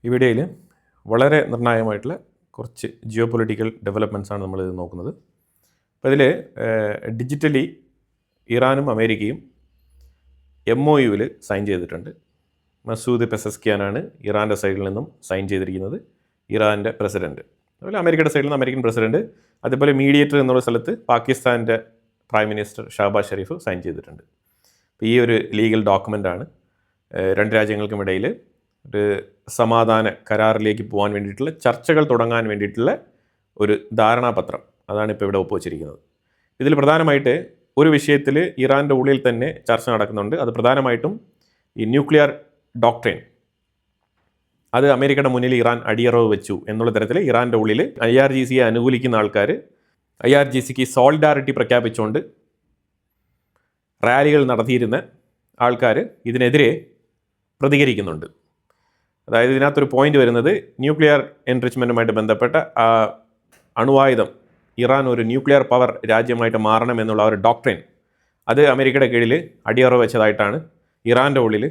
ഈ വീഡിയോയിൽ വളരെ നിർണായകമായിട്ടുള്ള കുറച്ച് ജിയോ പൊളിറ്റിക്കൽ ഡെവലപ്മെൻറ്റ്സാണ് നമ്മൾ നോക്കുന്നത്. അപ്പോൾ ഇതിൽ ഡിജിറ്റലി ഇറാനും അമേരിക്കയും MOUവിൽ സൈൻ ചെയ്തിട്ടുണ്ട്. മസൂദ് പെസസ്കിയാനാണ് ഇറാൻ്റെ സൈഡിൽ നിന്നും സൈൻ ചെയ്തിരിക്കുന്നത്, ഇറാൻ്റെ പ്രസിഡൻറ്റ്. അതുപോലെ അമേരിക്കയുടെ സൈഡിൽ നിന്ന് അമേരിക്കൻ പ്രസിഡൻറ്റ്, അതുപോലെ മീഡിയേറ്റർ എന്നുള്ള സ്ഥലത്ത് പാകിസ്ഥാൻ്റെ prime minister Shehbaz Sharif sign ചെയ്തിട്ടുണ്ട്. അപ്പോൾ ഈ ഒരു ലീഗൽ ഡോക്യുമെൻ്റാണ് രണ്ട് രാജ്യങ്ങൾക്കും ഇടയിൽ ഒരു സമാധാന കരാറിലേക്ക് പോകാൻ വേണ്ടിയിട്ടുള്ള ചർച്ചകൾ തുടങ്ങാൻ വേണ്ടിയിട്ടുള്ള ഒരു ധാരണാപത്രം. അതാണ് ഇപ്പോൾ ഇവിടെ ഒപ്പുവച്ചിരിക്കുന്നത്. ഇതിൽ പ്രധാനമായിട്ട് ഒരു വിഷയത്തിൽ ഇറാൻ്റെ ഉള്ളിൽ തന്നെ ചർച്ച നടക്കുന്നുണ്ട്. അത് പ്രധാനമായിട്ടും ഈ ന്യൂക്ലിയർ ഡോക്ട്രിൻ, അത് അമേരിക്കയുടെ മുന്നിൽ ഇറാൻ അടിയറവ് വെച്ചു എന്നുള്ള തരത്തിൽ ഇറാൻ്റെ ഉള്ളിൽ IRGCയെ അനുകൂലിക്കുന്ന ആൾക്കാർ IRGCക്ക് സോളിഡാരിറ്റി പ്രഖ്യാപിച്ചുകൊണ്ട് റാലികൾ നടത്തിയിരുന്ന ആൾക്കാർ ഇതിനെതിരെ പ്രതികരിക്കുന്നുണ്ട്. അതായത് ഇതിനകത്തൊരു പോയിന്റ് വരുന്നത് ന്യൂക്ലിയർ എൻറിച്ച്മെൻറ്റുമായിട്ട് ബന്ധപ്പെട്ട അണുവായുധം ഇറാൻ ഒരു ന്യൂക്ലിയർ പവർ രാജ്യമായിട്ട് മാറണം എന്നുള്ള ഒരു ഡോക്ട്രിൻ, അത് അമേരിക്കയുടെ കീഴിൽ അടിയറവ് വെച്ചതായിട്ടാണ് ഇറാൻ്റെ ഉള്ളിൽ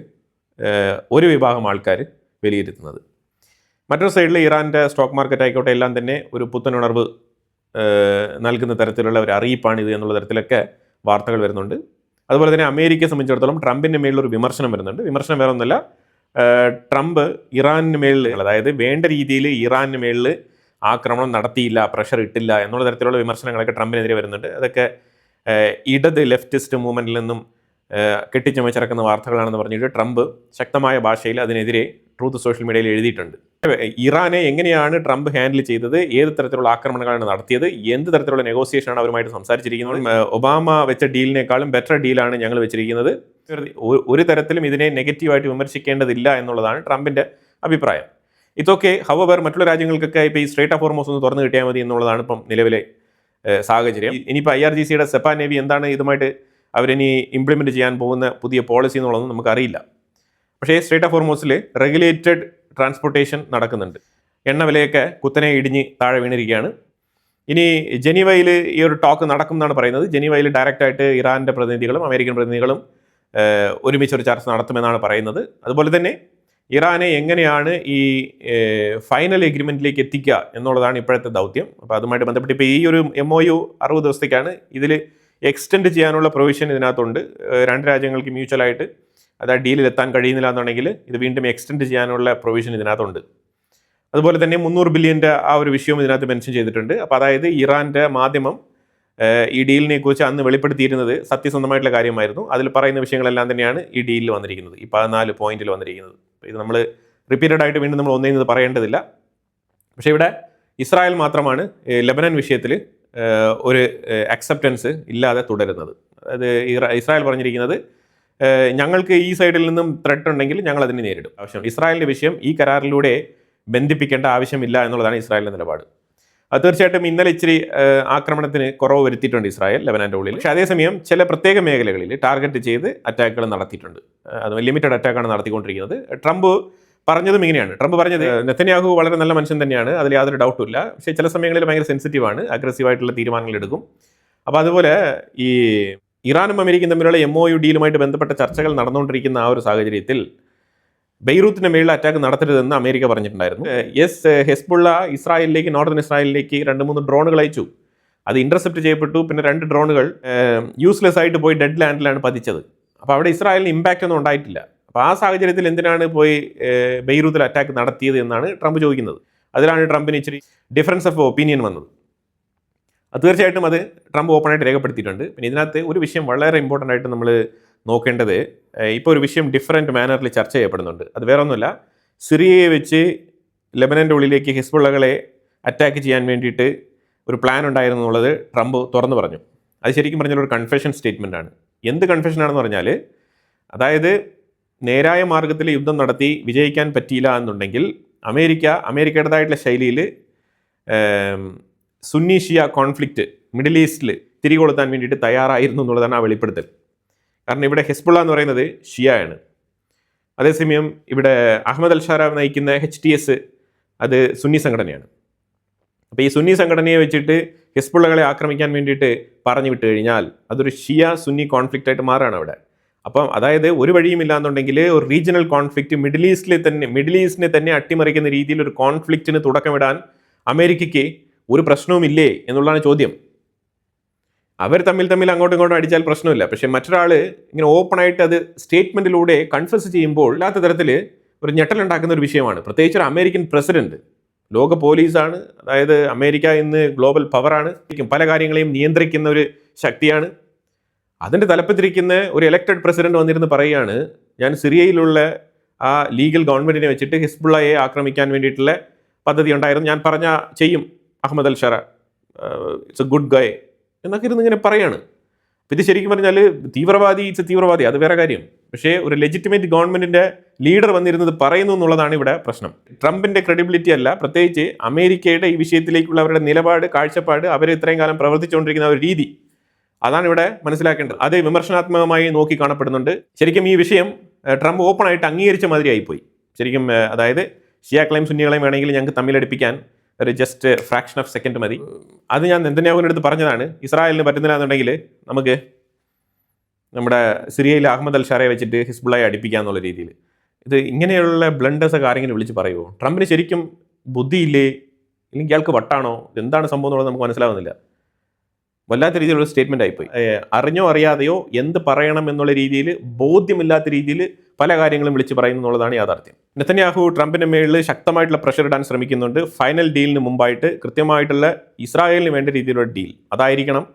ഒരു വിഭാഗം ആൾക്കാർ വിലയിരുത്തുന്നത്. മറ്റൊരു സൈഡിൽ ഇറാൻ്റെ സ്റ്റോക്ക് മാർക്കറ്റ് ആയിക്കോട്ടെ എല്ലാം തന്നെ ഒരു പുത്തനുണർവ് നൽകുന്ന തരത്തിലുള്ള ഒരു അറിയിപ്പാണിത് എന്നുള്ള തരത്തിലൊക്കെ വാർത്തകൾ വരുന്നുണ്ട്. അതുപോലെ തന്നെ അമേരിക്കയെ സംബന്ധിച്ചിടത്തോളം ട്രംപിൻ്റെ മേളിലൊരു വിമർശനം വരുന്നുണ്ട്. വിമർശനം വേറെ ഒന്നുമല്ല, ട്രംപ് ഇറാനിന് മേളിൽ, അതായത് വേണ്ട രീതിയിൽ ഇറാനിന് മേളിൽ ആക്രമണം നടത്തിയില്ല, പ്രഷർ ഇട്ടില്ല എന്നുള്ള തരത്തിലുള്ള വിമർശനങ്ങളൊക്കെ ട്രംപിനെതിരെ വരുന്നുണ്ട്. അതൊക്കെ ഇടത് ലെഫ്റ്റിസ്റ്റ് മൂവ്മെൻറ്റിൽ നിന്നും കെട്ടിച്ചമച്ചിറക്കുന്ന വാർത്തകളാണെന്ന് പറഞ്ഞിട്ട് ട്രംപ് ശക്തമായ ഭാഷയിൽ അതിനെതിരെ ട്രൂത്ത് സോഷ്യൽ മീഡിയയിൽ എഴുതിയിട്ടുണ്ട്. ഇറാനെ എങ്ങനെയാണ് ട്രംപ് ഹാൻഡിൽ ചെയ്തത്, ഏത് തരത്തിലുള്ള ആക്രമണങ്ങളാണ് നടത്തിയത്, എന്ത് തരത്തിലുള്ള നെഗോസിയേഷനാണ് അവരുമായിട്ട് സംസാരിച്ചിരിക്കുന്നത്, ഒബാമ വെച്ച ഡീലിനേക്കാളും ബെറ്റർ ഡീലാണ് ഞങ്ങൾ വെച്ചിരിക്കുന്നത്, ഒരു തരത്തിലും ഇതിനെ നെഗറ്റീവായിട്ട് വിമർശിക്കേണ്ടതില്ല എന്നുള്ളതാണ് ട്രംപിൻ്റെ അഭിപ്രായം. ഇതൊക്കെ ഹവർ മറ്റുള്ള രാജ്യങ്ങൾക്കൊക്കെ ഇപ്പോൾ ഈ സ്ട്രേറ്റ് ഓഫ് ഹോർമോസ് ഒന്ന് തുറന്നു കിട്ടിയാൽ മതി എന്നുള്ളതാണ് ഇപ്പം നിലവിലെ സാഹചര്യം. ഇനിയിപ്പോൾ IRGCയുടെ സെപ്പാ നേവി എന്താണ് ഇതുമായിട്ട് അവരിനി ഇംപ്ലിമെൻറ്റ് ചെയ്യാൻ പോകുന്ന പുതിയ പോളിസി എന്നുള്ളതൊന്നും നമുക്കറിയില്ല. പക്ഷേ സ്ട്രേറ്റ് ഓഫ് ഹോർമോസിൽ റെഗുലേറ്റഡ് ട്രാൻസ്പോർട്ടേഷൻ നടക്കുന്നുണ്ട്. എണ്ണ വിലയൊക്കെ കുത്തനെ ഇടിഞ്ഞ് താഴെ വീണിരിക്കുകയാണ്. ഇനി ജനീവയിൽ ഈ ഒരു ടോക്ക് നടക്കും എന്നാണ് പറയുന്നത്. ജനീവയിൽ ഡയറക്റ്റായിട്ട് ഇറാൻ്റെ പ്രതിനിധികളും അമേരിക്കൻ പ്രതിനിധികളും ഒരുമിച്ചൊരു ചർച്ച നടത്തുമെന്നാണ് പറയുന്നത്. അതുപോലെ തന്നെ ഇറാനെ എങ്ങനെയാണ് ഈ ഫൈനൽ എഗ്രിമെൻറ്റിലേക്ക് എത്തിക്കുക എന്നുള്ളതാണ് ഇപ്പോഴത്തെ ദൗത്യം. അപ്പോൾ അതുമായിട്ട് ബന്ധപ്പെട്ട് ഇപ്പോൾ ഈ ഒരു MOU 60 ദിവസത്തേക്കാണ്. ഇതിൽ എക്സ്റ്റെൻഡ് ചെയ്യാനുള്ള പ്രൊവിഷൻ ഇതിനകത്തുണ്ട്. രണ്ട് രാജ്യങ്ങൾക്ക് മ്യൂച്വലായിട്ട് അതായത് ഡീലിൽ എത്താൻ കഴിയുന്നില്ല എന്നുണ്ടെങ്കിൽ ഇത് വീണ്ടും എക്സ്റ്റെൻഡ് ചെയ്യാനുള്ള പ്രൊവിഷൻ ഇതിനകത്തുണ്ട്. അതുപോലെ തന്നെ 300 ബില്യൻ്റെ ആ ഒരു വിഷയവും ഇതിനകത്ത് മെൻഷൻ ചെയ്തിട്ടുണ്ട്. അപ്പോൾ അതായത് ഇറാൻ്റെ മാധ്യമം ഈ ഡീലിനെ കുറിച്ച് അന്ന് വെളിപ്പെടുത്തിയിരുന്നത് സത്യസന്ധമായിട്ടുള്ള കാര്യമായിരുന്നു. അതിൽ പറയുന്ന വിഷയങ്ങളെല്ലാം തന്നെയാണ് ഈ ഡീലിൽ വന്നിരിക്കുന്നത്, ഈ 14 പോയിന്റിൽ വന്നിരിക്കുന്നത്. ഇത് നമ്മൾ റിപ്പീറ്റഡ് ആയിട്ട് വീണ്ടും നമ്മൾ ഒന്നേന്നത് പറയേണ്ടതില്ല. പക്ഷേ ഇവിടെ ഇസ്രായേൽ മാത്രമാണ് ലെബനൻ വിഷയത്തിൽ ഒരു അക്സെപ്റ്റൻസ് ഇല്ലാതെ തുടരുന്നത്. അതായത് ഇസ്രായേൽ പറഞ്ഞിരിക്കുന്നത് ഞങ്ങൾക്ക് ഈ സൈഡിൽ നിന്നും ത്രെട്ട് ഉണ്ടെങ്കിൽ ഞങ്ങൾ അതിനെ നേരിടും. ആവശ്യം ഇസ്രായേലിൻ്റെ വിഷയം ഈ കരാറിലൂടെ ബന്ധിപ്പിക്കേണ്ട ആവശ്യമില്ല എന്നുള്ളതാണ് ഇസ്രായേലിൻ്റെ നിലപാട്. അത് തീർച്ചയായിട്ടും ഇന്നലെ ഇച്ചിരി ആക്രമണത്തിന് കുറവ് വരുത്തിയിട്ടുണ്ട് ഇസ്രായേൽ ലെബനാൻ്റെ ഉള്ളിൽ. പക്ഷേ അതേസമയം ചില പ്രത്യേക മേഖലകളിൽ ടാർഗറ്റ് ചെയ്ത് അറ്റാക്കുകൾ നടത്തിയിട്ടുണ്ട്. അത് ലിമിറ്റഡ് അറ്റാക്കാണ് നടത്തിക്കൊണ്ടിരിക്കുന്നത്. ട്രംപ് പറഞ്ഞതും ഇങ്ങനെയാണ്. ട്രംപ് പറഞ്ഞത് നെതന്യാഹു വളരെ നല്ല മനുഷ്യൻ തന്നെയാണ്, അതിൽ യാതൊരു ഡൗട്ടും ഇല്ല. പക്ഷേ ചില സമയങ്ങളിൽ ഭയങ്കര സെൻസിറ്റീവാണ്, അഗ്രസീവായിട്ടുള്ള തീരുമാനങ്ങൾ എടുക്കും. അപ്പോൾ അതുപോലെ ഈ ഇറാനും അമേരിക്കയും തമ്മിലുള്ള MOU ഡീലുമായിട്ട് ബന്ധപ്പെട്ട ചർച്ചകൾ നടന്നുകൊണ്ടിരിക്കുന്ന ആ ഒരു സാഹചര്യത്തിൽ ബെയ്റൂത്തിന് മേളിൽ അറ്റാക്ക് നടത്തരുതെന്ന് അമേരിക്ക പറഞ്ഞിട്ടുണ്ടായിരുന്നു. ഹെസ്ബുള്ള ഇസ്രായേലിലേക്ക്, നോർത്തേൺ ഇസ്രായേലിലേക്ക് 2-3 ഡ്രോണുകൾ അയച്ചു. അത് ഇന്റർസെപ്റ്റ് ചെയ്യപ്പെട്ടു. പിന്നെ 2 ഡ്രോണുകൾ യൂസ്ലെസ് ആയിട്ട് പോയി ഡെഡ് ലാൻഡിലാണ് പതിച്ചത്. അപ്പോൾ അവിടെ ഇസ്രായേലിന് ഇമ്പാക്റ്റ് ഒന്നും ഉണ്ടായിട്ടില്ല. അപ്പോൾ ആ സാഹചര്യത്തിൽ എന്തിനാണ് പോയി ബെയ്റൂത്തിൽ അറ്റാക്ക് നടത്തിയത് എന്നാണ് ട്രംപ് ചോദിക്കുന്നത്. അതിലാണ് ട്രംപിന് ഇച്ചിരി ഡിഫറൻസ് ഓഫ് ഒപ്പീനിയൻ വന്നത്. അത് തീർച്ചയായിട്ടും അത് ട്രംപ് ഓപ്പണായിട്ട് രേഖപ്പെടുത്തിയിട്ടുണ്ട്. പിന്നെ ഇതിനകത്ത് ഒരു വിഷയം വളരെ ഇമ്പോർട്ടൻ്റ് ആയിട്ട് നമ്മൾ നോക്കേണ്ടത്, ഇപ്പോൾ ഒരു വിഷയം ഡിഫറൻറ്റ് മാനറിൽ ചർച്ച ചെയ്യപ്പെടുന്നുണ്ട്. അത് വേറെ ഒന്നുമില്ല, സിറിയയെ വെച്ച് ലെബനൻ്റെ ഉള്ളിലേക്ക് ഹിസ്ബുള്ളകളെ അറ്റാക്ക് ചെയ്യാൻ വേണ്ടിയിട്ട് ഒരു പ്ലാൻ ഉണ്ടായിരുന്നു എന്നുള്ളത് ട്രംപ് തുറന്നു പറഞ്ഞു. അത് ശരിക്കും പറഞ്ഞാൽ ഒരു കൺഫെഷൻ സ്റ്റേറ്റ്മെൻ്റ് ആണ്. എന്ത് കൺഫെഷനാണെന്ന് പറഞ്ഞാൽ, അതായത് നേരായ മാർഗത്തിൽ യുദ്ധം നടത്തി വിജയിക്കാൻ പറ്റിയില്ല എന്നുണ്ടെങ്കിൽ അമേരിക്കയുടേതായിട്ടുള്ള ശൈലിയിൽ സുന്നി ഷിയ കോൺഫ്ലിക്റ്റ് മിഡിൽ ഈസ്റ്റിൽ തിരികൊളുത്താൻ വേണ്ടിയിട്ട് തയ്യാറായിരുന്നു എന്നുള്ളതാണ് ആ വെളിപ്പെടുത്തൽ. കാരണം ഇവിടെ ഹിസ്ബുള്ള എന്ന് പറയുന്നത് ഷിയയാണ്. അതേസമയം ഇവിടെ അഹമ്മദ് അൽഷാര നയിക്കുന്ന HTS അത് സുന്നി സംഘടനയാണ്. അപ്പോൾ ഈ സുന്നി സംഘടനയെ വെച്ചിട്ട് ഹിസ്ബുള്ളകളെ ആക്രമിക്കാൻ വേണ്ടിയിട്ട് പറഞ്ഞു വിട്ട് കഴിഞ്ഞാൽ അതൊരു ഷിയ സുന്നി കോൺഫ്ലിക്റ്റ് ആയിട്ട് മാറുകയാണ് അവിടെ. അപ്പം അതായത് ഒരു വഴിയുമില്ലാന്നുണ്ടെങ്കിൽ ഒരു റീജിയണൽ കോൺഫ്ലിക്റ്റ് മിഡിൽ ഈസ്റ്റിനെ തന്നെ അട്ടിമറിക്കുന്ന രീതിയിൽ ഒരു കോൺഫ്ലിക്റ്റിന് തുടക്കമിടാൻ അമേരിക്കയ്ക്ക് ഒരു പ്രശ്നവുമില്ലേ എന്നുള്ളതാണ് ചോദ്യം. അവർ തമ്മിൽ അങ്ങോട്ടും ഇങ്ങോട്ടും അടിച്ചാൽ പ്രശ്നമില്ല. പക്ഷേ മറ്റൊരാൾ ഇങ്ങനെ ഓപ്പണായിട്ട് അത് സ്റ്റേറ്റ്മെൻറ്റിലൂടെ കൺഫസ് ചെയ്യുമ്പോൾ അല്ലാത്ത തരത്തിൽ ഒരു ഞെട്ടലുണ്ടാക്കുന്ന ഒരു വിഷയമാണ്. പ്രത്യേകിച്ച് ഒരു അമേരിക്കൻ പ്രസിഡന്റ്, ലോക പോലീസാണ്. അതായത് അമേരിക്ക ഇന്ന് ഗ്ലോബൽ പവറാണ്, പല കാര്യങ്ങളെയും നിയന്ത്രിക്കുന്ന ഒരു ശക്തിയാണ്. അതിൻ്റെ തലപ്പത്തിരിക്കുന്ന ഒരു ഇലക്റ്റഡ് പ്രസിഡന്റ് വന്നിരുന്ന് പറയുകയാണ്, ഞാൻ സിറിയയിലുള്ള ആ ലീഗൽ ഗവൺമെൻറ്റിനെ വെച്ചിട്ട് ഹിസ്ബുള്ളയെ ആക്രമിക്കാൻ വേണ്ടിയിട്ടുള്ള പദ്ധതി ഉണ്ടായിരുന്നു, ഞാൻ പറഞ്ഞ ചെയ്യും അഹമ്മദ് അൽ ഷറ, ഇറ്റ്സ് എ ഗുഡ് ഗൈ എന്നൊക്കെ ഇരുന്ന് ഇങ്ങനെ പറയാണ്. ഇത് ശരിക്കും പറഞ്ഞാൽ തീവ്രവാദി അത് വേറെ കാര്യം. പക്ഷേ ഒരു ലെജിറ്റിമേറ്റ് ഗവൺമെൻറ്റിൻ്റെ ലീഡർ വന്നിരുന്നത് പറയുന്നു എന്നുള്ളതാണ് ഇവിടെ പ്രശ്നം. ട്രംപിൻ്റെ ക്രെഡിബിലിറ്റി അല്ല, പ്രത്യേകിച്ച് അമേരിക്കയുടെ ഈ വിഷയത്തിലേക്കുള്ള അവരുടെ നിലപാട്, കാഴ്ചപ്പാട്, അവർ ഇത്രയും കാലം പ്രവർത്തിച്ചുകൊണ്ടിരിക്കുന്ന ഒരു രീതി, അതാണ് ഇവിടെ മനസ്സിലാക്കേണ്ടത്. അത് വിമർശനാത്മകമായി നോക്കി കാണപ്പെടുന്നുണ്ട്. ശരിക്കും ഈ വിഷയം ട്രംപ് ഓപ്പണായിട്ട് അംഗീകരിച്ച മാതിരി ആയിപ്പോയി ശരിക്കും. അതായത് ഷിയാക്കളെയും സുന്നികളെയും വേണമെങ്കിൽ ഞങ്ങൾക്ക് തമ്മിലടിപ്പിക്കാൻ ഒരു ജസ്റ്റ് ഫ്രാക്ഷൻ ഓഫ് സെക്കൻഡ് മതി. അത് ഞാൻ നെതന്യാഹുവിൻ്റെ അടുത്ത് പറഞ്ഞതാണ്. ഇസ്രായേലിന് പറ്റുന്നില്ല എന്നുണ്ടെങ്കിൽ നമുക്ക് നമ്മുടെ സിറിയയിലെ അഹമ്മദ് അൽ ഷറയെ വെച്ചിട്ട് ഹിസ്ബുള്ളയെ അടിപ്പിക്കാന്നുള്ള രീതിയിൽ. ഇത് ഇങ്ങനെയുള്ള ബ്ലണ്ടേഴ്സൊക്കെ ആരെങ്കിലും വിളിച്ച് പറയുമോ? ട്രംപിന് ശരിക്കും ബുദ്ധിയില്ലേ, ഇല്ലെങ്കിൽ ഇയാൾക്ക് വട്ടാണോ, എന്താണ് സംഭവം എന്നുള്ളത് നമുക്ക് മനസ്സിലാവുന്നില്ല. വല്ലാത്ത രീതിയിലുള്ള സ്റ്റേറ്റ്മെൻ്റ് ആയിപ്പോയി. അറിഞ്ഞോ അറിയാതെയോ എന്ത് പറയണം എന്നുള്ള രീതിയിൽ ബോധ്യമില്ലാത്ത രീതിയിൽ പല കാര്യങ്ങളും വിളിച്ച് പറയുന്നു എന്നുള്ളതാണ് യാഥാർത്ഥ്യം. നെതന്യാഹു ട്രംപിൻ്റെ മേളിൽ ശക്തമായിട്ടുള്ള പ്രഷർ ഇടാൻ ശ്രമിക്കുന്നുണ്ട്. ഫൈനൽ ഡീലിന് മുമ്പായിട്ട് കൃത്യമായിട്ടുള്ള ഇസ്രായേലിന് വേണ്ട രീതിയിലുള്ള ഡീൽ, അതായിരിക്കണം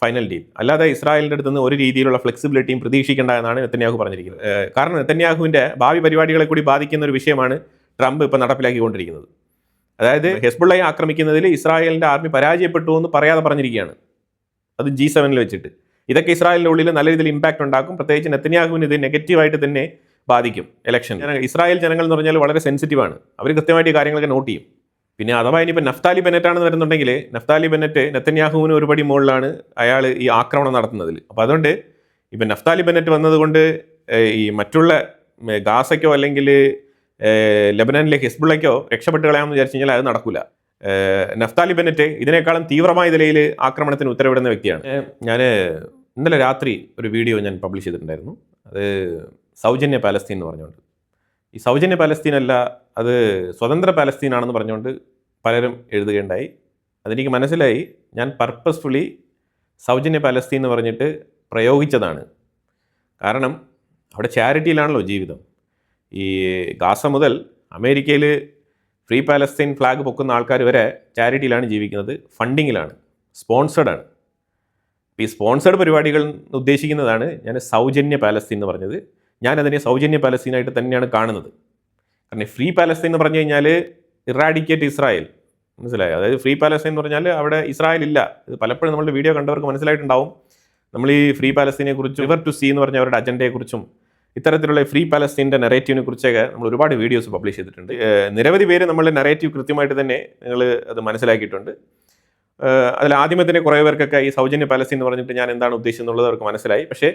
ഫൈനൽ ഡീൽ. അല്ലാതെ ഇസ്രായേലിൻ്റെ അടുത്ത് നിന്ന് ഒരു രീതിയിലുള്ള ഫ്ലെക്സിബിലിറ്റിയും പ്രതീക്ഷിക്കേണ്ട എന്നാണ് നെതന്യാഹു പറഞ്ഞിരിക്കുന്നത്. കാരണം നെതന്യാഹുവിൻ്റെ ഭാവി പരിപാടികളെ കൂടി ബാധിക്കുന്ന ഒരു വിഷയമാണ് ട്രംപ് ഇപ്പോൾ നടപ്പിലാക്കിക്കൊണ്ടിരിക്കുന്നത്. അതായത് ഹെസ്ബുള്ളയെ ആക്രമിക്കുന്നതിൽ ഇസ്രായേലിൻ്റെ ആർമി പരാജയപ്പെട്ടു എന്ന് പറയാതെ പറഞ്ഞിരിക്കുകയാണ്, അത് G7 വെച്ചിട്ട്. ഇതൊക്കെ ഇസ്രായേലിൻ്റെ ഉള്ളിൽ നല്ല രീതിയിൽ ഇമ്പാക്റ്റ് ഉണ്ടാക്കും. പ്രത്യേകിച്ച് നെതന്യാഹുവിന് ഇത് നെഗറ്റീവായിട്ട് തന്നെ ബാധിക്കും ഇലക്ഷൻ. ഇസ്രായേൽ ജനങ്ങൾ എന്ന് പറഞ്ഞാൽ വളരെ സെൻസിറ്റീവാണ്, അവർ കൃത്യമായിട്ട് ഈ കാര്യങ്ങളൊക്കെ നോട്ട് ചെയ്യും. പിന്നെ അഥവാ ഇനിയിപ്പോൾ നഫ്താലി ബെന്നറ്റ് ആണെന്ന് വരുന്നുണ്ടെങ്കിൽ നഫ്താലി ബെന്നറ്റ് നെതന്യാഹുവിന് ഒരുപടി മുകളിലാണ് അയാൾ ഈ ആക്രമണം നടത്തുന്നതിൽ. അപ്പോൾ അതുകൊണ്ട് ഇപ്പം നഫ്താലി ബെന്നറ്റ് വന്നതുകൊണ്ട് ഈ മറ്റുള്ള ഗാസയ്ക്കോ അല്ലെങ്കിൽ ലെബനനിലെ ഹിസ്ബുള്ളയ്ക്കോ രക്ഷപ്പെട്ട് കളയാമെന്ന് വിചാരിച്ചു കഴിഞ്ഞാൽ അത് നടക്കില്ല. നഫ്താലി ബെന്നറ്റ് ഇതിനേക്കാളും തീവ്രമായ നിലയിൽ ആക്രമണത്തിന് ഉത്തരവിടുന്ന വ്യക്തിയാണ്. ഞാൻ ഇന്നലെ രാത്രി ഒരു വീഡിയോ ഞാൻ പബ്ലിഷ് ചെയ്തിട്ടുണ്ടായിരുന്നു. അത് സൗജന്യ പാലസ്തീൻ എന്ന് പറഞ്ഞുകൊണ്ട്. ഈ സൗജന്യ പാലസ്തീൻ അല്ല, അത് സ്വതന്ത്ര പാലസ്തീൻ ആണെന്ന് പറഞ്ഞുകൊണ്ട് പലരും എഴുതുകയുണ്ടായി. അതെനിക്ക് മനസ്സിലായി, ഞാൻ പർപ്പസ്ഫുള്ളി സൗജന്യ പാലസ്തീൻ എന്ന് പറഞ്ഞിട്ട് പ്രയോഗിച്ചതാണ്. കാരണം അവിടെ ചാരിറ്റിയിലാണല്ലോ ജീവിതം. ഈ ഗാസ മുതൽ അമേരിക്കയിൽ ഫ്രീ പാലസ്തീൻ ഫ്ലാഗ് പൊക്കുന്ന ആൾക്കാർ വരെ ചാരിറ്റിയിലാണ് ജീവിക്കുന്നത്, ഫണ്ടിങ്ങിലാണ്, സ്പോൺസേഡാണ്. ഈ സ്പോൺസേഡ് പരിപാടികൾ ഉദ്ദേശിക്കുന്നതാണ് ഞാൻ സൗജന്യ പാലസ്തീൻ എന്ന് പറഞ്ഞത്. ഞാനതിനെ സൗജന്യ പാലസ്തീനായിട്ട് തന്നെയാണ് കാണുന്നത്. കാരണം ഫ്രീ പാലസ്തീൻ എന്ന് പറഞ്ഞു കഴിഞ്ഞാൽ ഇറാഡിക്കേറ്റ് ഇസ്രായേൽ, മനസ്സിലായോ? അതായത് ഫ്രീ പാലസ്തീൻ എന്ന് പറഞ്ഞാൽ അവിടെ ഇസ്രായേൽ ഇല്ല. ഇത് പലപ്പോഴും നമ്മുടെ വീഡിയോ കണ്ടവർക്ക് മനസ്സിലായിട്ടുണ്ടാവും. നമ്മൾ ഈ ഫ്രീ പാലസ്തീനെ കുറിച്ചും റിവർ ടു സീ എന്ന് പറഞ്ഞ അവരുടെ അജണ്ടയെക്കുറിച്ചും ഇത്തരത്തിലുള്ള ഫ്രീ പാലസ്തീൻ്റെ നെറേറ്റീവിനെ കുറിച്ചൊക്കെ നമ്മൾ ഒരുപാട് വീഡിയോസ് പബ്ലിഷ് ചെയ്തിട്ടുണ്ട്. നിരവധി പേര് നമ്മളുടെ നെറേറ്റീവ് കൃത്യമായിട്ട് തന്നെ നിങ്ങൾ അത് മനസ്സിലാക്കിയിട്ടുണ്ട്. അതിൽ ആദ്യമേ തന്നെ കുറേ പേർക്കൊക്കെ ഈ സൗജന്യ പാലസ്തീൻ എന്ന് പറഞ്ഞിട്ട് ഞാൻ എന്താണ് ഉദ്ദേശിച്ചെന്നുള്ളത് അവർക്ക് മനസ്സിലായി. പക്ഷേ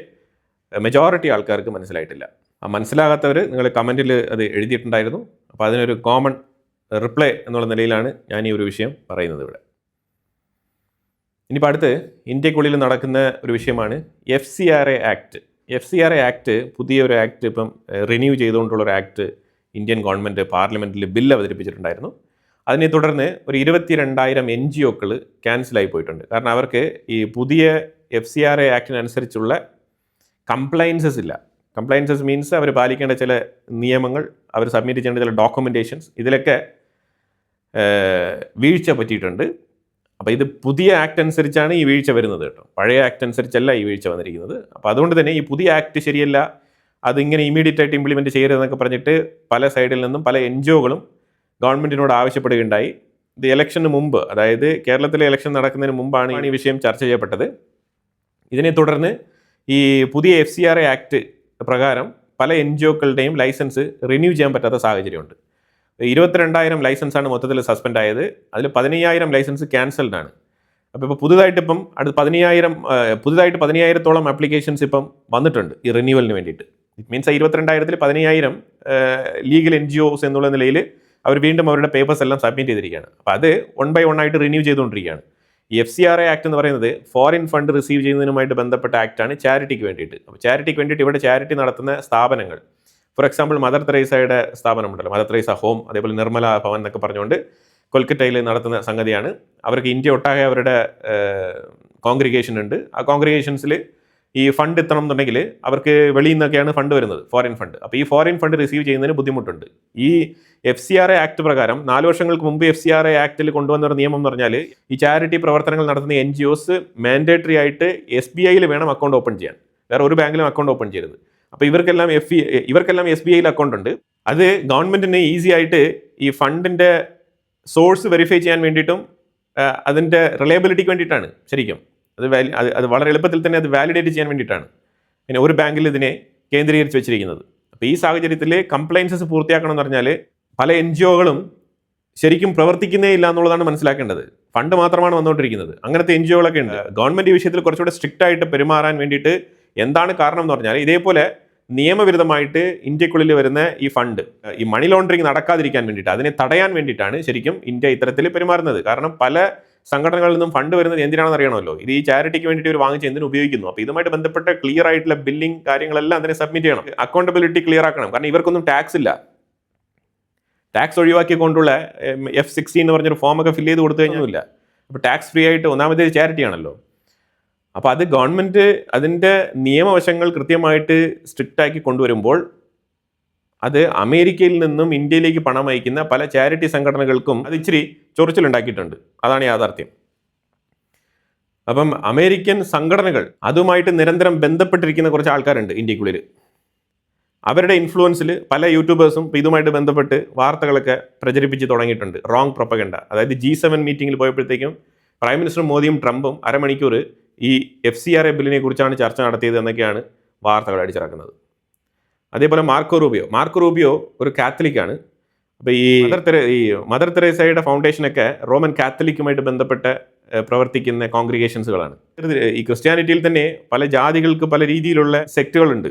മെജോറിറ്റി ആൾക്കാർക്ക് മനസ്സിലായിട്ടില്ല. ആ മനസ്സിലാകാത്തവർ നിങ്ങൾ കമൻറ്റിൽ അത് എഴുതിയിട്ടുണ്ടായിരുന്നു. അപ്പോൾ അതിനൊരു കോമൺ റിപ്ലൈ എന്നുള്ള നിലയിലാണ് ഞാൻ ഈ ഒരു വിഷയം പറയുന്നത് ഇവിടെ. ഇനിയിപ്പോൾ അടുത്ത് ഇന്ത്യക്കുള്ളിൽ നടക്കുന്ന ഒരു വിഷയമാണ് FCRA ആക്ട്. FCRA ആക്ട് പുതിയൊരു ആക്ട് ഇപ്പം റിന്യൂ ചെയ്തുകൊണ്ടുള്ളൊരു ആക്ട് ഇന്ത്യൻ ഗവൺമെൻറ് പാർലമെൻറ്റിൽ ബില്ല് അവതരിപ്പിച്ചിട്ടുണ്ടായിരുന്നു. അതിനെ തുടർന്ന് ഒരു 22,000 NGOകൾ ക്യാൻസലായി പോയിട്ടുണ്ട്. കാരണം അവർക്ക് ഈ പുതിയ FCRA ആക്ടിനനുസരിച്ചുള്ള കംപ്ലയൻസസ് ഇല്ല. കംപ്ലയൻസസ് മീൻസ് അവർ പാലിക്കേണ്ട ചില നിയമങ്ങൾ, അവർ സബ്മിറ്റ് ചെയ്യേണ്ട ചില ഡോക്യുമെൻറ്റേഷൻസ്, ഇതിലൊക്കെ വീഴ്ച പറ്റിയിട്ടുണ്ട്. അപ്പോൾ ഇത് പുതിയ ആക്ട് അനുസരിച്ചാണ് ഈ വീഴ്ച വരുന്നത് കേട്ടോ, പഴയ ആക്ട് അനുസരിച്ചല്ല ഈ വീഴ്ച വന്നിരിക്കുന്നത്. അപ്പോൾ അതുകൊണ്ട് തന്നെ ഈ പുതിയ ആക്ട് ശരിയല്ല, അതിങ്ങനെ ഇമീഡിയറ്റ് ആയിട്ട് ഇംപ്ലിമെൻറ്റ് ചെയ്യരുതെന്നൊക്കെ പറഞ്ഞിട്ട് പല സൈഡിൽ നിന്നും പല NGOകളും ഗവൺമെൻറ്റിനോട് ആവശ്യപ്പെടുകയുണ്ടായി. ഇത് ഇലക്ഷന് മുമ്പ്, അതായത് കേരളത്തിലെ ഇലക്ഷൻ നടക്കുന്നതിന് മുമ്പാണ് ഈ വിഷയം ചർച്ച ചെയ്യപ്പെട്ടത്. ഇതിനെ തുടർന്ന് ഈ പുതിയ FCRA ആക്ട് പ്രകാരം പല NGOകളുടെയും ലൈസൻസ് റിന്യൂ ചെയ്യാൻ പറ്റാത്ത സാഹചര്യമുണ്ട്. 22,000 ലൈസൻസാണ് മൊത്തത്തിൽ സസ്പെൻഡ് ആയത്. അതിൽ 15,000 ലൈസൻസ് ക്യാൻസൽഡ് ആണ്. അപ്പോൾ ഇപ്പോൾ പുതുതായിട്ട് 15,000-ഓളം ആപ്ലിക്കേഷൻസ് ഇപ്പം വന്നിട്ടുണ്ട് ഈ റിന്യൂവലിന് വേണ്ടിയിട്ട്. ഇറ്റ് മീൻസ് 22,000-ൽ 15,000 ലീഗൽ NGOs എന്നുള്ള നിലയിൽ അവർ വീണ്ടും അവരുടെ പേപ്പേഴ്സ് എല്ലാം സബ്മിറ്റ് ചെയ്തിരിക്കുകയാണ്. അപ്പോൾ അത് 1 by 1 ആയിട്ട് റിന്യൂ ചെയ്തുകൊണ്ടിരിക്കുകയാണ്. ഈ FCRA ആക്ട് എന്ന് പറയുന്നത് ഫോറിൻ ഫണ്ട് റിസീവ് ചെയ്യുന്നതിനുമായിട്ട് ബന്ധപ്പെട്ട ആക്ടാണ് ചാരിറ്റിക്ക് വേണ്ടിയിട്ട്. അപ്പോൾ ചാരിറ്റിക്ക് വേണ്ടിയിട്ട് ഇവിടെ ചാരിറ്റി നടത്തുന്ന സ്ഥാപനങ്ങൾ, ഫോർ എക്സാമ്പിൾ മദർ തെരേസയുടെ സ്ഥാപനമുണ്ടല്ലോ, മദർ തെരേസ ഹോം, അതേപോലെ നിർമ്മല ഭവൻ എന്നൊക്കെ പറഞ്ഞുകൊണ്ട് കൊൽക്കത്തയിൽ നടത്തുന്ന സംഗതിയാണ്. അവർക്ക് ഇന്ത്യ ഒട്ടാകെ അവരുടെ കോൺഗ്രിഗേഷൻ ഉണ്ട്. ആ കോൺഗ്രിഗേഷൻസിൽ ഈ ഫണ്ട് എത്തണം എന്നുണ്ടെങ്കിൽ അവർക്ക് വെളിയിൽ നിന്നൊക്കെയാണ് ഫണ്ട് വരുന്നത്, ഫോറിൻ ഫണ്ട്. അപ്പോൾ ഈ ഫോറിൻ ഫണ്ട് റിസീവ് ചെയ്യുന്നതിന് ബുദ്ധിമുട്ടുണ്ട്. ഈ FCRA ആക്ട് പ്രകാരം 4 വർഷങ്ങൾക്ക് മുമ്പ് FCRA ആക്ടിൽ കൊണ്ടുവന്ന ഒരു നിയമം എന്ന് പറഞ്ഞാൽ ഈ ചാരിറ്റി പ്രവർത്തനങ്ങൾ നടത്തുന്ന NGOs മാൻഡേറ്ററി ആയിട്ട് SBIയിൽ വേണം അക്കൗണ്ട് ഓപ്പൺ ചെയ്യാൻ, വേറെ ഒരു ബാങ്കിലും അക്കൗണ്ട് ഓപ്പൺ ചെയ്യരുത്. അപ്പോൾ ഇവർക്കെല്ലാം SBIയിൽ അക്കൗണ്ട് ഉണ്ട്. അത് ഗവൺമെൻറ്റിന് ഈസി ആയിട്ട് ഈ ഫണ്ടിൻ്റെ സോഴ്സ് വെരിഫൈ ചെയ്യാൻ വേണ്ടിയിട്ടും അതിൻ്റെ റിലയബിലിറ്റിക്ക് വേണ്ടിയിട്ടാണ് ശരിക്കും. അത് വളരെ എളുപ്പത്തിൽ തന്നെ അത് വാലിഡേറ്റ് ചെയ്യാൻ വേണ്ടിയിട്ടാണ് പിന്നെ ഒരു ബാങ്കിൽ ഇതിനെ കേന്ദ്രീകരിച്ച് വെച്ചിരിക്കുന്നത്. അപ്പോൾ ഈ സാഹചര്യത്തിൽ കംപ്ലൈൻസസ് പൂർത്തിയാക്കണം എന്ന് പറഞ്ഞാൽ പല NGOകളും ശരിക്കും പ്രവർത്തിക്കുന്നേ ഇല്ല എന്നുള്ളതാണ് മനസ്സിലാക്കേണ്ടത്. ഫണ്ട് മാത്രമാണ് വന്നുകൊണ്ടിരിക്കുന്നത്. അങ്ങനത്തെ NGOകളൊക്കെ ഉണ്ട്. ഗവൺമെൻറ് ഈ വിഷയത്തിൽ കുറച്ചുകൂടെ സ്ട്രിക്റ്റ് ആയിട്ട് പെരുമാറാൻ വേണ്ടിയിട്ട് എന്താണ് കാരണം എന്ന് പറഞ്ഞാൽ ഇതേപോലെ നിയമവിരുദ്ധമായിട്ട് ഇന്ത്യക്കുള്ളിൽ വരുന്ന ഈ ഫണ്ട്, ഈ മണി ലോണ്ടറിങ് നടക്കാതിരിക്കാൻ വേണ്ടിയിട്ട്, അതിനെ തടയാൻ വേണ്ടിയിട്ടാണ് ശരിക്കും ഇന്ത്യ ഇത്തരത്തിൽ പെരുമാറുന്നത്. കാരണം പല സംഘടനകളിൽ നിന്നും ഫണ്ട് വരുന്നത് എന്തിനാണെന്ന് അറിയണമല്ലോ. ഇത് ഈ ചാരിറ്റിക്ക് വേണ്ടിയിട്ട് ഒരു വാങ്ങിച്ച് എന്തിനു ഉപയോഗിക്കുന്നു. അപ്പോൾ ഇതുമായിട്ട് ബന്ധപ്പെട്ട ക്ലിയർ ആയിട്ടുള്ള ബില്ലിംഗ് കാര്യങ്ങളെല്ലാം അതിനെ സബ്മിറ്റ് ചെയ്യണം. അക്കൗണ്ടബിലിറ്റി ക്ലിയർ ആക്കണം. കാരണം ഇവർക്കൊന്നും ടാക്സ് ഇല്ല. ടാക്സ് ഒഴിവാക്കിക്കൊണ്ടുള്ള F60 എന്ന് പറഞ്ഞൊരു ഫോമൊക്കെ ഫില്ല് ചെയ്ത് കൊടുത്തു കഴിഞ്ഞില്ല. അപ്പോൾ ടാക്സ് ഫ്രീ ആയിട്ട് ഒന്നാമത് ചാരിറ്റി ആണല്ലോ. അപ്പോൾ അത് ഗവൺമെൻറ് അതിൻ്റെ നിയമവശങ്ങൾ കൃത്യമായിട്ട് സ്ട്രിക്റ്റ് ആക്കി കൊണ്ടുവരുമ്പോൾ അത് അമേരിക്കയിൽ നിന്നും ഇന്ത്യയിലേക്ക് പണം അയക്കുന്ന പല ചാരിറ്റി സംഘടനകൾക്കും അത് ഇച്ചിരി ചൊറിച്ചിലുണ്ടാക്കിയിട്ടുണ്ട്. അതാണ് യാഥാർത്ഥ്യം. അപ്പം അമേരിക്കൻ സംഘടനകൾ അതുമായിട്ട് നിരന്തരം ബന്ധപ്പെട്ടിരിക്കുന്ന കുറച്ച് ആൾക്കാരുണ്ട് ഇന്ത്യക്കുള്ളിൽ. അവരുടെ ഇൻഫ്ലുവൻസിൽ പല യൂട്യൂബേഴ്സും ഇതുമായിട്ട് ബന്ധപ്പെട്ട് വാർത്തകളൊക്കെ പ്രചരിപ്പിച്ച് തുടങ്ങിയിട്ടുണ്ട്. Wrong propaganda. അതായത് G7 മീറ്റിങ്ങിൽ പോയപ്പോഴത്തേക്കും പ്രൈം മിനിസ്റ്റർ മോദിയും ട്രംപും അരമണിക്കൂർ ഈ FCRA ബില്ലിനെ കുറിച്ചാണ് ചർച്ച നടത്തിയത് എന്നൊക്കെയാണ് വാർത്തകൾ അടിച്ചിറക്കുന്നത്. അതേപോലെ മാർക്കോ റൂബിയോ ഒരു കാത്തലിക്കാണ്. അപ്പോൾ ഈ മദർ തെരേസയുടെ ഫൗണ്ടേഷനൊക്കെ റോമൻ കാത്തലിക്കുമായിട്ട് ബന്ധപ്പെട്ട് പ്രവർത്തിക്കുന്ന കോൺഗ്രിഗേഷൻസുകളാണ്. ഈ ക്രിസ്ത്യാനിറ്റിയിൽ തന്നെ പല ജാതികൾക്ക് പല രീതിയിലുള്ള സെക്റ്റുകളുണ്ട്.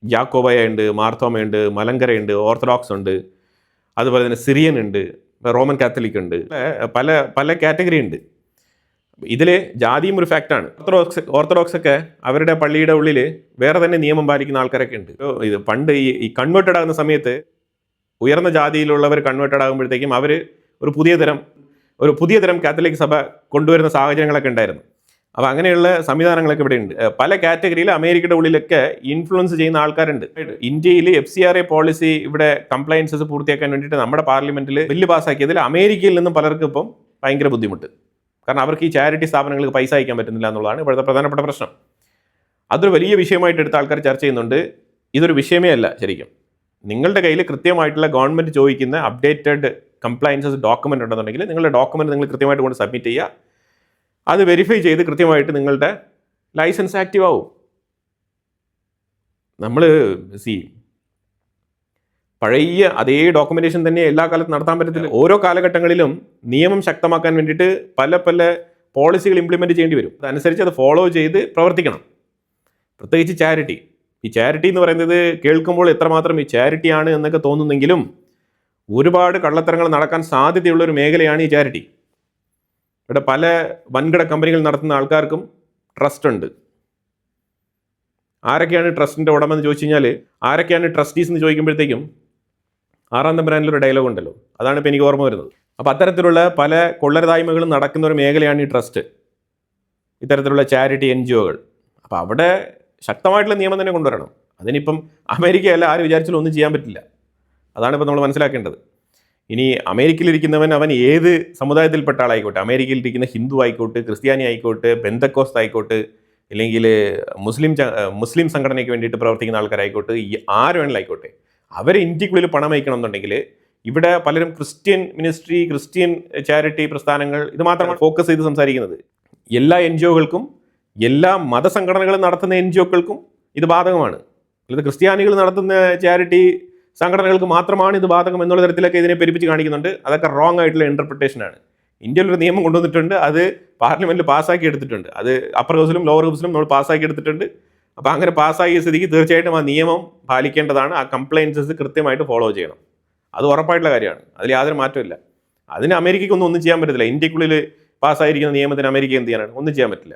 യാക്കോബയ ഉണ്ട്, മാർത്തോമയുണ്ട്, മലങ്കരയുണ്ട്, ഓർത്തഡോക്സ് ഉണ്ട്, അതുപോലെ തന്നെ സിറിയൻ ഉണ്ട്, റോമൻ കാത്തലിക് ഉണ്ട്, പല പല കാറ്റഗറി ഉണ്ട്. ഇതിൽ ജാതിയും ഒരു ഫാക്റ്റാണ്. ഓർത്തഡോക്സ് ഒക്കെ അവരുടെ പള്ളിയുടെ ഉള്ളിൽ വേറെ തന്നെ നിയമം പാലിക്കുന്ന ആൾക്കാരൊക്കെ ഉണ്ട്. ഇത് പണ്ട് ഈ കൺവേർട്ടഡ് ആകുന്ന സമയത്ത് ഉയർന്ന ജാതിയിലുള്ളവർ കൺവേർട്ടഡ് ആകുമ്പോഴത്തേക്കും അവർ ഒരു പുതിയ തരം കാത്തലിക് സഭ കൊണ്ടുവരുന്ന സാഹചര്യങ്ങളൊക്കെ ഉണ്ടായിരുന്നു. അപ്പോൾ അങ്ങനെയുള്ള സംവിധാനങ്ങളൊക്കെ ഇവിടെ ഉണ്ട്. പല കാറ്റഗറിയിൽ അമേരിക്കയുടെ ഉള്ളിലൊക്കെ ഇൻഫ്ലുവൻസ് ചെയ്യുന്ന ആൾക്കാരുണ്ട്. ഇന്ത്യയിൽ FCRA പോളിസി ഇവിടെ കംപ്ലയൻസസ് പൂർത്തിയാക്കാൻ വേണ്ടിയിട്ട് നമ്മുടെ പാർലമെന്റിൽ ബില്ല് പാസ്സാക്കിയതിൽ അമേരിക്കയിൽ നിന്നും പലർക്കും ഇപ്പം ഭയങ്കര ബുദ്ധിമുട്ട്. കാരണം അവർക്ക് ഈ ചാരിറ്റി സ്ഥാപനങ്ങൾക്ക് പൈസ അയക്കാൻ പറ്റുന്നില്ല എന്നുള്ളതാണ് ഇവിടുത്തെ പ്രധാനപ്പെട്ട പ്രശ്നം. അതൊരു വലിയ വിഷയമായിട്ട് എടുത്ത ആൾക്കാർ ചർച്ച ചെയ്യുന്നുണ്ട്. ഇതൊരു വിഷയമേ അല്ല ശരിക്കും. നിങ്ങളുടെ കയ്യിൽ കൃത്യമായിട്ടുള്ള ഗവൺമെൻറ് ചോദിക്കുന്ന അപ്ഡേറ്റഡ് കംപ്ലയൻസസ് ഡോക്യുമെൻ്റ് ഉണ്ടെന്നുണ്ടെങ്കിൽ നിങ്ങളുടെ ഡോക്യുമെൻ്റ് നിങ്ങൾ കൃത്യമായിട്ട് കൊണ്ട് സബ്മിറ്റ് ചെയ്യുക. അത് വെരിഫൈ ചെയ്ത് കൃത്യമായിട്ട് നിങ്ങളുടെ ലൈസൻസ് ആക്റ്റീവ് ആവും. നമ്മൾ പഴയ അതേ ഡോക്യുമെൻറ്റേഷൻ തന്നെ എല്ലാ കാലത്തും നടത്താൻ പറ്റത്തില്ല. ഓരോ കാലഘട്ടങ്ങളിലും നിയമം ശക്തമാക്കാൻ വേണ്ടിയിട്ട് പല പോളിസികൾ ഇംപ്ലിമെൻറ്റ് ചെയ്യേണ്ടി വരും. അതനുസരിച്ച് അത് ഫോളോ ചെയ്ത് പ്രവർത്തിക്കണം. പ്രത്യേകിച്ച് ചാരിറ്റി. ഈ ചാരിറ്റി എന്ന് പറയുന്നത് കേൾക്കുമ്പോൾ എത്രമാത്രം ഈ ചാരിറ്റിയാണ് എന്നൊക്കെ തോന്നുന്നെങ്കിലും ഒരുപാട് കള്ളത്തരങ്ങൾ നടക്കാൻ സാധ്യതയുള്ള ഒരു മേഖലയാണ് ഈ ചാരിറ്റി. ഇവിടെ പല വൻകിട കമ്പനികൾ നടത്തുന്ന ആൾക്കാർക്കും ട്രസ്റ്റ് ഉണ്ട്. ആരൊക്കെയാണ് ട്രസ്റ്റിൻ്റെ ഉടമെന്ന് ചോദിച്ചു കഴിഞ്ഞാൽ, ആരൊക്കെയാണ് ട്രസ്റ്റീസ് എന്ന് ചോദിക്കുമ്പോഴത്തേക്കും 6-ാം തമ്പുരാനിലൊരു ഡയലോഗ് ഉണ്ടല്ലോ, അതാണ് ഇപ്പോൾ എനിക്ക് ഓർമ്മ വരുന്നത്. അപ്പോൾ അത്തരത്തിലുള്ള പല കൊള്ളരുതായ്മകളും നടക്കുന്ന ഒരു മേഖലയാണ് ഈ ട്രസ്റ്റ്, ഇത്തരത്തിലുള്ള ചാരിറ്റി NGOകൾ. അപ്പോൾ അവിടെ ശക്തമായിട്ടുള്ള നിയമം തന്നെ കൊണ്ടുവരണം. അതിനിപ്പം അമേരിക്കയല്ല ആര് വിചാരിച്ചാലും ഒന്നും ചെയ്യാൻ പറ്റില്ല. അതാണ് ഇപ്പോൾ നമ്മൾ മനസ്സിലാക്കേണ്ടത്. ഇനി അമേരിക്കയിലിരിക്കുന്നവൻ അവൻ ഏത് സമുദായത്തിൽപ്പെട്ട ആളായിക്കോട്ടെ, അമേരിക്കയിലിരിക്കുന്ന ഹിന്ദു ആയിക്കോട്ടെ, ക്രിസ്ത്യാനി ആയിക്കോട്ടെ, പെന്തക്കോസ്ത് ആയിക്കോട്ടെ, അല്ലെങ്കിൽ മുസ്ലിം സംഘടനയ്ക്ക് വേണ്ടിയിട്ട് പ്രവർത്തിക്കുന്ന ആൾക്കാരായിക്കോട്ടെ, ആര് വേണമെങ്കിലായിക്കോട്ടെ, അവർ ഇന്ത്യക്കുള്ളിൽ പണം അയക്കണം എന്നുണ്ടെങ്കിൽ ഇവിടെ പലരും ക്രിസ്ത്യൻ മിനിസ്ട്രി, ക്രിസ്ത്യൻ ചാരിറ്റി പ്രസ്ഥാനങ്ങൾ ഇത് മാത്രമാണ് ഫോക്കസ് ചെയ്ത് സംസാരിക്കുന്നത്. എല്ലാ NGOകൾക്കും, എല്ലാ മതസംഘടനകളും നടത്തുന്ന NGOകൾക്കും ഇത് ബാധകമാണ്. അല്ലാതെ ക്രിസ്ത്യാനികൾ നടത്തുന്ന ചാരിറ്റി സംഘടനകൾക്ക് മാത്രമാണ് ഇത് ബാധകം എന്നുള്ള തരത്തിലൊക്കെ ഇതിനെ പെരുപ്പിച്ച് കാണിക്കുന്നുണ്ട്. അതൊക്കെ റോങ് ആയിട്ടുള്ള ഇൻ്റർപ്രിട്ടേഷനാണ്. ഇന്ത്യയിലൊരു നിയമം കൊണ്ടുവന്നിട്ടുണ്ട്, അത് പാർലമെൻറ്റിൽ പാസ്സാക്കി എടുത്തിട്ടുണ്ട്, അത് അപ്പർ ഹൗസിലും ലോവർ ഹൗസിലും നമ്മൾ പാസ്സാക്കി എടുത്തിട്ടുണ്ട്. അപ്പോൾ അങ്ങനെ പാസ്സാക്കിയ സ്ഥിതിക്ക് തീർച്ചയായിട്ടും ആ നിയമം പാലിക്കേണ്ടതാണ്. ആ കംപ്ലയൻസസ് കൃത്യമായിട്ട് ഫോളോ ചെയ്യണം. അത് ഉറപ്പായിട്ടുള്ള കാര്യമാണ്, അതിൽ യാതൊരു മാറ്റമില്ല. അതിന് അമേരിക്കയ്ക്കൊന്നും ചെയ്യാൻ പറ്റത്തില്ല. ഇന്ത്യക്കുള്ളിൽ പാസ്സായിരിക്കുന്ന നിയമത്തിന് അമേരിക്ക എന്ത് ചെയ്യാനാണ്? ഒന്നും ചെയ്യാൻ പറ്റില്ല.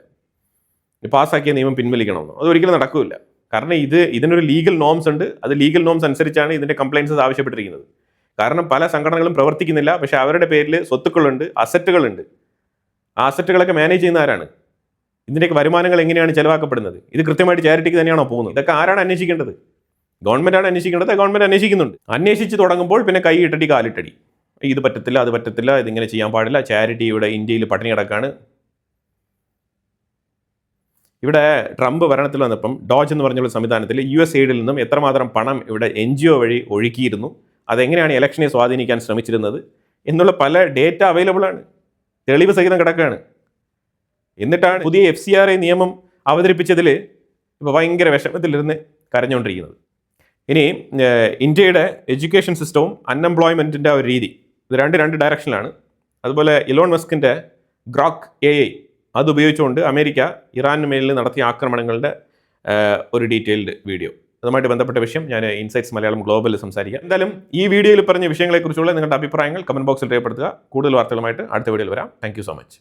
പാസ്സാക്കിയ നിയമം പിൻവലിക്കണമെന്നോ അതൊരിക്കലും നടക്കില്ല. കാരണം ഇതിനൊരു ലീഗൽ നോംസ് ഉണ്ട്. അത് ലീഗൽ നോംസ് അനുസരിച്ചാണ് ഇതിൻ്റെ കംപ്ലയിൻസസ് ആവശ്യപ്പെട്ടിരിക്കുന്നത്. കാരണം പല സംഘടനകളും പ്രവർത്തിക്കുന്നില്ല, പക്ഷേ അവരുടെ പേരിൽ സ്വത്തുക്കളുണ്ട്, അസറ്റുകളുണ്ട്. ആ അസറ്റുകളൊക്കെ മാനേജ് ചെയ്യുന്ന ആരാണ്? ഇതിൻ്റെയൊക്കെ വരുമാനങ്ങൾ എങ്ങനെയാണ് ചെലവാക്കപ്പെടുന്നത്? ഇത് കൃത്യമായിട്ട് ചാരിറ്റിക്ക് തന്നെയാണോ പോകുന്നത്? ഇതൊക്കെ ആരാണ് അന്വേഷിക്കേണ്ടത്? ഗവൺമെൻറ്റാണ് അന്വേഷിക്കേണ്ടത്. ഗവൺമെൻറ് അന്വേഷിക്കുന്നുണ്ട്. അന്വേഷിച്ച് തുടങ്ങുമ്പോൾ പിന്നെ കൈ ഇട്ടടി കാലിട്ടടി. ഇത് പറ്റത്തില്ല, അത് പറ്റത്തില്ല, ഇതിങ്ങനെ ചെയ്യാൻ പാടില്ല, ചാരിറ്റി ഇവിടെ ഇന്ത്യയിൽ പട്ടിണി കിടക്കാണ്. ഇവിടെ ട്രംപ് ഭരണത്തിൽ വന്നപ്പം ഡോജ് എന്ന് പറഞ്ഞുള്ള സംവിധാനത്തിൽ USAID നിന്നും എത്രമാത്രം പണം ഇവിടെ NGO വഴി ഒഴുക്കിയിരുന്നു, അതെങ്ങനെയാണ് ഇലക്ഷനെ സ്വാധീനിക്കാൻ ശ്രമിച്ചിരുന്നത് എന്നുള്ള പല ഡേറ്റ അവൈലബിൾ ആണ്, തെളിവ് സഹിതം കിടക്കുകയാണ്. എന്നിട്ടാണ് പുതിയ FCRA നിയമം അവതരിപ്പിച്ചതിൽ ഇപ്പോൾ ഭയങ്കര വിഷമത്തിലിരുന്ന് കരഞ്ഞുകൊണ്ടിരിക്കുന്നത്. ഇനി ഇന്ത്യയുടെ എഡ്യൂക്കേഷൻ സിസ്റ്റവും അൺഎംപ്ലോയ്മെൻറ്റിൻ്റെ ഒരു രീതി, ഇത് രണ്ട് ഡയറക്ഷനിലാണ്. അതുപോലെ ഇലോൺ മസ്കിൻ്റെ ഗ്രോക്ക് AI അതുപയോഗിച്ചുകൊണ്ട് അമേരിക്ക ഇറാന് മേലിൽ നടത്തിയ ആക്രമണങ്ങളുടെ ഒരു ഡീറ്റെയിൽഡ് വീഡിയോ, അതുമായിട്ട് ബന്ധപ്പെട്ട വിഷയം ഞാൻ ഇൻസൈറ്റ്സ് മലയാളം ഗ്ലോബലിൽ സംസാരിക്കാം. എന്തായാലും ഈ വീഡിയോയിൽ പറഞ്ഞ വിഷയങ്ങളെക്കുറിച്ചുള്ള നിങ്ങളുടെ അഭിപ്രായങ്ങൾ കമൻറ്റ് ബോക്സിൽ രേഖപ്പെടുത്തുക. കൂടുതൽ വാർത്തകളുമായിട്ട് അടുത്ത വീഡിയോയിൽ വരാം. Thank you so much.